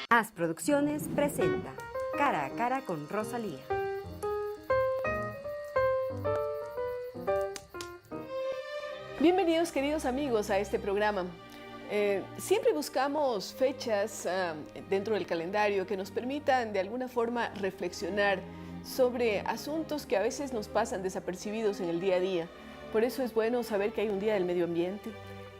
As Producciones presenta Cara a Cara con Rosalía. Bienvenidos, queridos amigos, a este programa. Siempre buscamos fechas dentro del calendario que nos permitan de alguna forma reflexionar sobre asuntos que a veces nos pasan desapercibidos en el día a día. Por eso es bueno saber que hay un día del medio ambiente,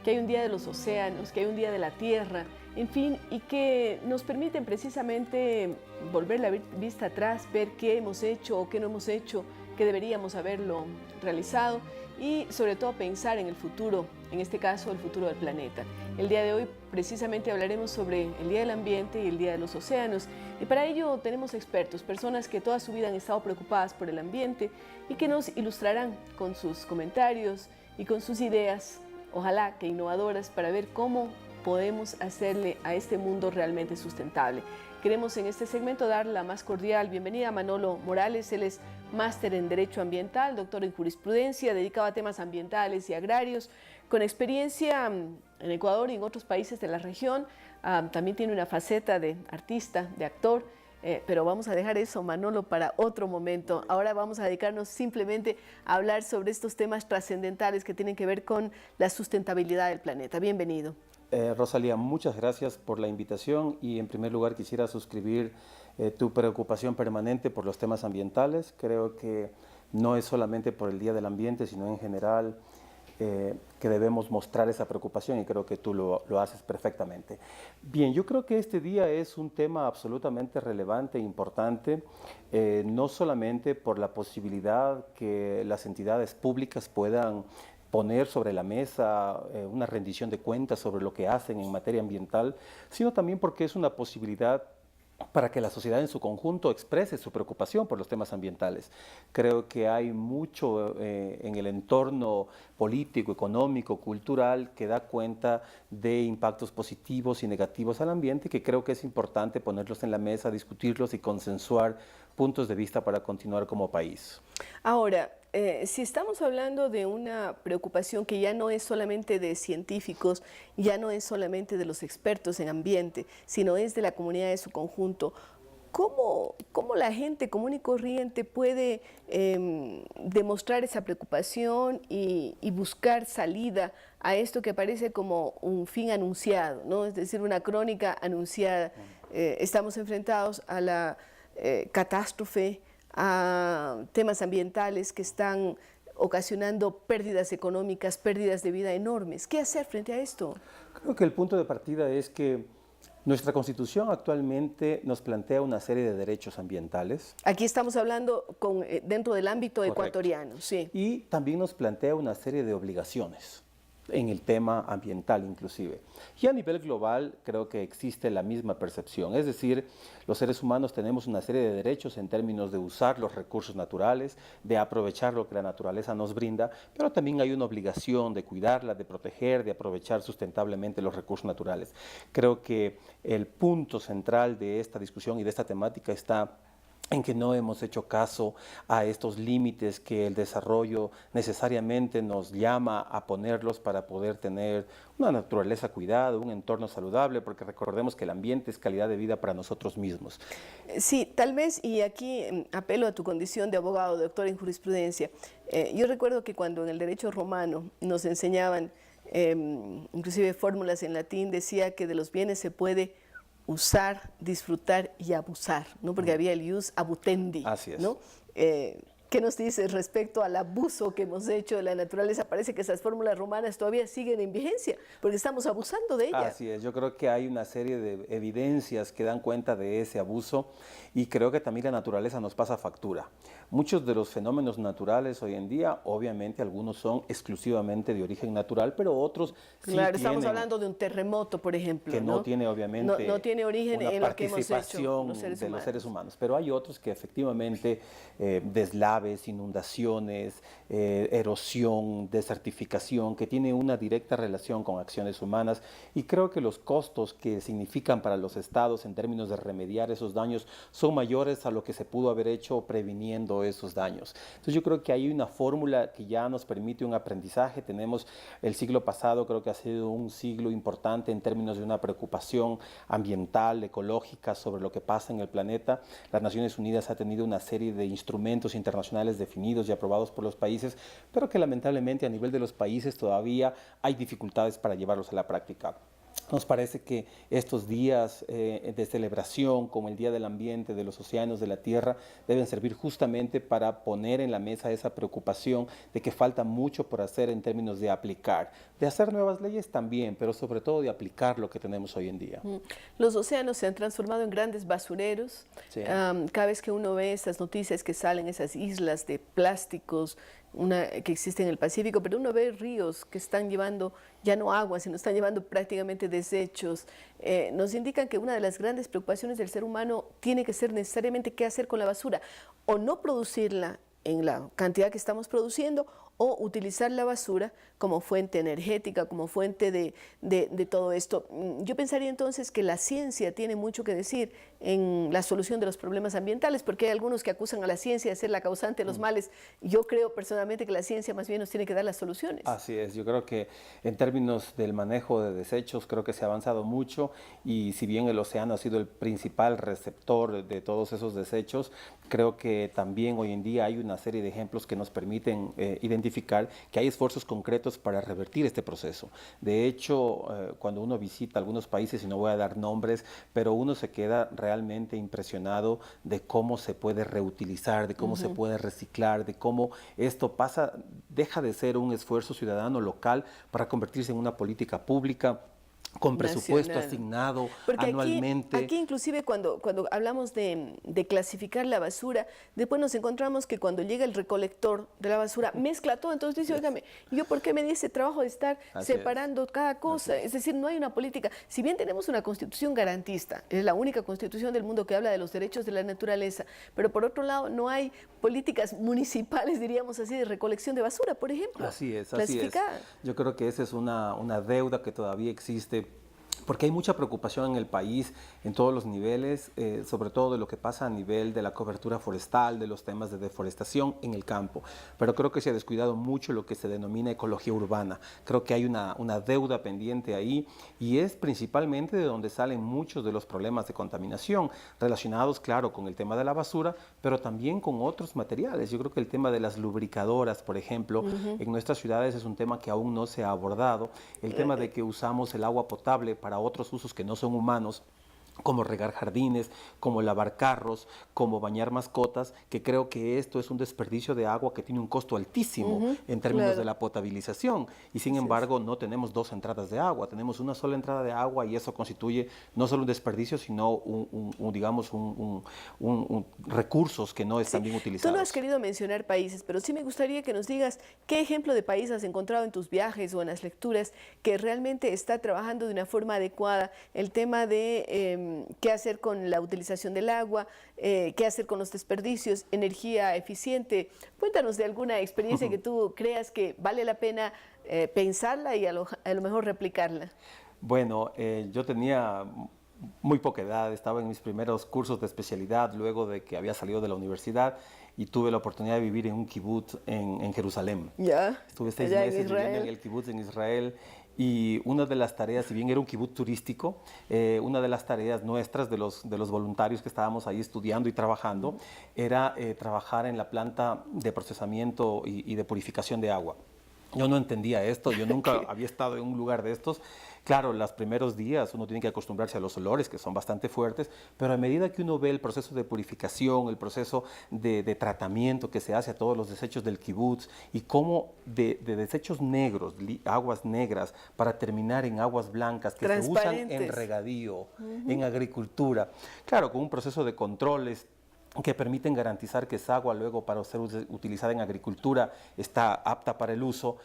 que hay un día de los océanos, que hay un día de la tierra, en fin, y que nos permiten precisamente volver la vista atrás, ver qué hemos hecho o qué no hemos hecho, que deberíamos haberlo realizado y sobre todo pensar en el futuro, en este caso el futuro del planeta. El día de hoy precisamente hablaremos sobre el Día del Ambiente y el Día de los Océanos, y para ello tenemos expertos, personas que toda su vida han estado preocupadas por el ambiente y que nos ilustrarán con sus comentarios y con sus ideas, ojalá que innovadoras, para ver cómo podemos hacerle a este mundo realmente sustentable. Queremos en este segmento dar la más cordial bienvenida a Manolo Morales. Él es máster en Derecho Ambiental, doctor en Jurisprudencia, dedicado a temas ambientales y agrarios, con experiencia en Ecuador y en otros países de la región. También tiene una faceta de artista, de actor, pero vamos a dejar eso, Manolo, para otro momento. Ahora vamos a dedicarnos simplemente a hablar sobre estos temas trascendentales que tienen que ver con la sustentabilidad del planeta. Bienvenido. Rosalía, muchas gracias por la invitación y en primer lugar quisiera suscribir tu preocupación permanente por los temas ambientales. Creo que no es solamente por el Día del Ambiente, sino en general que debemos mostrar esa preocupación y creo que tú lo haces perfectamente. Bien, yo creo que este día es un tema absolutamente relevante e importante, no solamente por la posibilidad que las entidades públicas puedan poner sobre la mesa una rendición de cuentas sobre lo que hacen en materia ambiental, sino también porque es una posibilidad para que la sociedad en su conjunto exprese su preocupación por los temas ambientales. Creo que hay mucho en el entorno político, económico, cultural, que da cuenta de impactos positivos y negativos al ambiente, que creo que es importante ponerlos en la mesa, discutirlos y consensuar puntos de vista para continuar como país. Ahora, si estamos hablando de una preocupación que ya no es solamente de científicos, ya no es solamente de los expertos en ambiente, sino es de la comunidad en su conjunto, ¿cómo la gente común y corriente puede demostrar esa preocupación y buscar salida a esto que parece como un fin anunciado, ¿no? Es decir, una crónica anunciada? Estamos enfrentados a la catástrofe, a temas ambientales que están ocasionando pérdidas económicas, pérdidas de vida enormes. ¿Qué hacer frente a esto? Creo que el punto de partida es que nuestra Constitución actualmente nos plantea una serie de derechos ambientales. Aquí estamos hablando dentro del ámbito ecuatoriano, sí. Y también nos plantea una serie de obligaciones en el tema ambiental inclusive. Y a nivel global creo que existe la misma percepción, es decir, los seres humanos tenemos una serie de derechos en términos de usar los recursos naturales, de aprovechar lo que la naturaleza nos brinda, pero también hay una obligación de cuidarla, de proteger, de aprovechar sustentablemente los recursos naturales. Creo que el punto central de esta discusión y de esta temática está en que no hemos hecho caso a estos límites que el desarrollo necesariamente nos llama a ponerlos para poder tener una naturaleza cuidada, un entorno saludable, porque recordemos que el ambiente es calidad de vida para nosotros mismos. Sí, tal vez, y aquí apelo a tu condición de abogado, doctor en jurisprudencia. Yo recuerdo que cuando en el derecho romano nos enseñaban inclusive fórmulas en latín, decía que de los bienes se puede usar, disfrutar y abusar, ¿no? Porque había el ius abutendi. Así es. ¿No? ¿Qué nos dices respecto al abuso que hemos hecho de la naturaleza? Parece que esas fórmulas romanas todavía siguen en vigencia, porque estamos abusando de ellas. Así es, yo creo que hay una serie de evidencias que dan cuenta de ese abuso y creo que también la naturaleza nos pasa factura. Muchos de los fenómenos naturales hoy en día, obviamente algunos son exclusivamente de origen natural, pero otros sí claro, estamos tienen, hablando de un terremoto, por ejemplo, que no tiene obviamente no tiene origen una en lo que hemos hecho participación los seres de humanos. los seres humanos, pero hay otros que efectivamente deslavan deslaves, inundaciones, erosión, desertificación, que tiene una directa relación con acciones humanas, y creo que los costos que significan para los estados en términos de remediar esos daños son mayores a lo que se pudo haber hecho previniendo esos daños. Entonces yo creo que hay una fórmula que ya nos permite un aprendizaje. Tenemos el siglo pasado, creo que ha sido un siglo importante en términos de una preocupación ambiental, ecológica sobre lo que pasa en el planeta. Las Naciones Unidas ha tenido una serie de instrumentos internacionales definidos y aprobados por los países, pero que lamentablemente a nivel de los países todavía hay dificultades para llevarlos a la práctica. Nos parece que estos días de celebración, como el Día del Ambiente, de los océanos, de la tierra, deben servir justamente para poner en la mesa esa preocupación de que falta mucho por hacer en términos de aplicar, de hacer nuevas leyes también, pero sobre todo de aplicar lo que tenemos hoy en día. Los océanos se han transformado en grandes basureros. Sí. Cada vez que uno ve estas noticias que salen, esas islas de plásticos que existen en el Pacífico, pero uno ve ríos que están llevando ya no agua, sino están llevando prácticamente desechos. Nos indican que una de las grandes preocupaciones del ser humano tiene que ser necesariamente qué hacer con la basura, o no producirla en la cantidad que estamos produciendo, o utilizar la basura como fuente energética, como fuente de todo esto. Yo pensaría entonces que la ciencia tiene mucho que decir en la solución de los problemas ambientales, porque hay algunos que acusan a la ciencia de ser la causante de los males. Yo creo personalmente que la ciencia más bien nos tiene que dar las soluciones. Así es, yo creo que en términos del manejo de desechos creo que se ha avanzado mucho, y si bien el océano ha sido el principal receptor de todos esos desechos, creo que también hoy en día hay una serie de ejemplos que nos permiten identificar que hay esfuerzos concretos para revertir este proceso. De hecho, cuando uno visita algunos países, y no voy a dar nombres, pero uno se queda realmente impresionado de cómo se puede reutilizar, de cómo se puede reciclar, de cómo esto deja de ser un esfuerzo ciudadano local para convertirse en una política pública con presupuesto nacional asignado Porque anualmente. Aquí inclusive cuando hablamos de clasificar la basura, después nos encontramos que cuando llega el recolector de la basura, mezcla todo. Entonces dice, óigame, ¿yo por qué me di ese trabajo de estar separando cada cosa? Es decir, no hay una política. Si bien tenemos una constitución garantista, es la única constitución del mundo que habla de los derechos de la naturaleza, pero por otro lado no hay políticas municipales, diríamos así, de recolección de basura, por ejemplo. Así es. Clasificada. Yo creo que esa es una deuda que todavía existe, porque hay mucha preocupación en el país en todos los niveles, sobre todo de lo que pasa a nivel de la cobertura forestal, de los temas de deforestación en el campo. Pero creo que se ha descuidado mucho lo que se denomina ecología urbana. Creo que hay una deuda pendiente ahí, y es principalmente de donde salen muchos de los problemas de contaminación, relacionados, claro, con el tema de la basura, pero también con otros materiales. Yo creo que el tema de las lubricadoras, por ejemplo, en nuestras ciudades es un tema que aún no se ha abordado. El tema de que usamos el agua potable para otros usos que no son humanos, como regar jardines, como lavar carros, como bañar mascotas, que creo que esto es un desperdicio de agua que tiene un costo altísimo en términos de la potabilización, y sin embargo no tenemos dos entradas de agua, tenemos una sola entrada de agua, y eso constituye no solo un desperdicio, sino digamos recursos que no están bien utilizados. Tú no has querido mencionar países, pero sí me gustaría que nos digas qué ejemplo de país has encontrado en tus viajes o en las lecturas que realmente está trabajando de una forma adecuada el tema de qué hacer con la utilización del agua, qué hacer con los desperdicios, energía eficiente. Cuéntanos de alguna experiencia que tú creas que vale la pena pensarla y a lo mejor replicarla. Bueno, yo tenía muy poca edad, estaba en mis primeros cursos de especialidad luego de que había salido de la universidad, y tuve la oportunidad de vivir en un kibutz en Jerusalén. Ya. Estuve 6 meses viviendo en el kibutz en Israel. Y una de las tareas, si bien era un kibutz turístico, una de las tareas nuestras, de los voluntarios que estábamos ahí estudiando y trabajando, era trabajar en la planta de procesamiento y de purificación de agua. Yo no entendía esto, yo nunca había estado en un lugar de estos. Claro, los primeros días uno tiene que acostumbrarse a los olores, que son bastante fuertes, pero a medida que uno ve el proceso de purificación, el proceso de tratamiento que se hace a todos los desechos del kibutz, y cómo de desechos negros, aguas negras, para terminar en aguas blancas que se usan en regadío, en agricultura, claro, con un proceso de controles que permiten garantizar que esa agua luego para ser utilizada en agricultura está apta para el uso.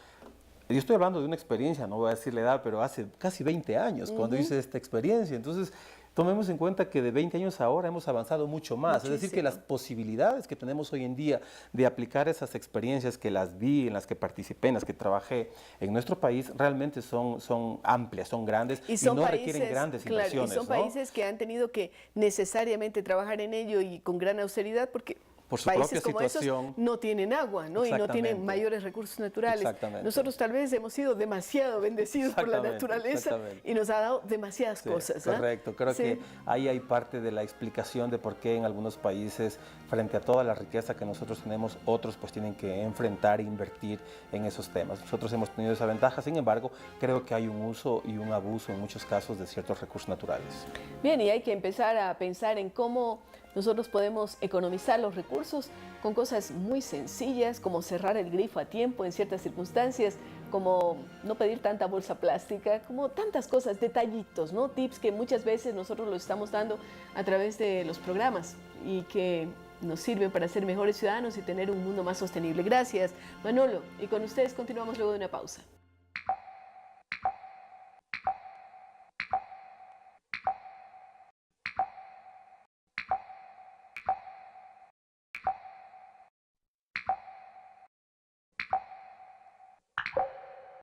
Yo estoy hablando de una experiencia, no voy a decir la edad, pero hace casi 20 años cuando hice esta experiencia. Entonces Tomemos en cuenta que de 20 años ahora hemos avanzado mucho más. Es decir, que las posibilidades que tenemos hoy en día de aplicar esas experiencias que las vi, en las que participé, en las que trabajé en nuestro país, realmente son amplias, son grandes y no requieren grandes inversiones. Y son países que han tenido que necesariamente trabajar en ello y con gran austeridad porque por su países propia como situación esos no tienen agua, ¿no? Y no tienen mayores recursos naturales. Exactamente. Nosotros tal vez hemos sido demasiado bendecidos por la naturaleza y nos ha dado demasiadas cosas. Correcto, creo que ahí hay parte de la explicación de por qué en algunos países, frente a toda la riqueza que nosotros tenemos, otros pues tienen que enfrentar e invertir en esos temas. Nosotros hemos tenido esa ventaja, sin embargo, creo que hay un uso y un abuso en muchos casos de ciertos recursos naturales. Bien, y hay que empezar a pensar en cómo nosotros podemos economizar los recursos con cosas muy sencillas, como cerrar el grifo a tiempo en ciertas circunstancias, como no pedir tanta bolsa plástica, como tantas cosas, detallitos, ¿no? Tips que muchas veces nosotros los estamos dando a través de los programas y que nos sirven para ser mejores ciudadanos y tener un mundo más sostenible. Gracias, Manolo. Y con ustedes continuamos luego de una pausa.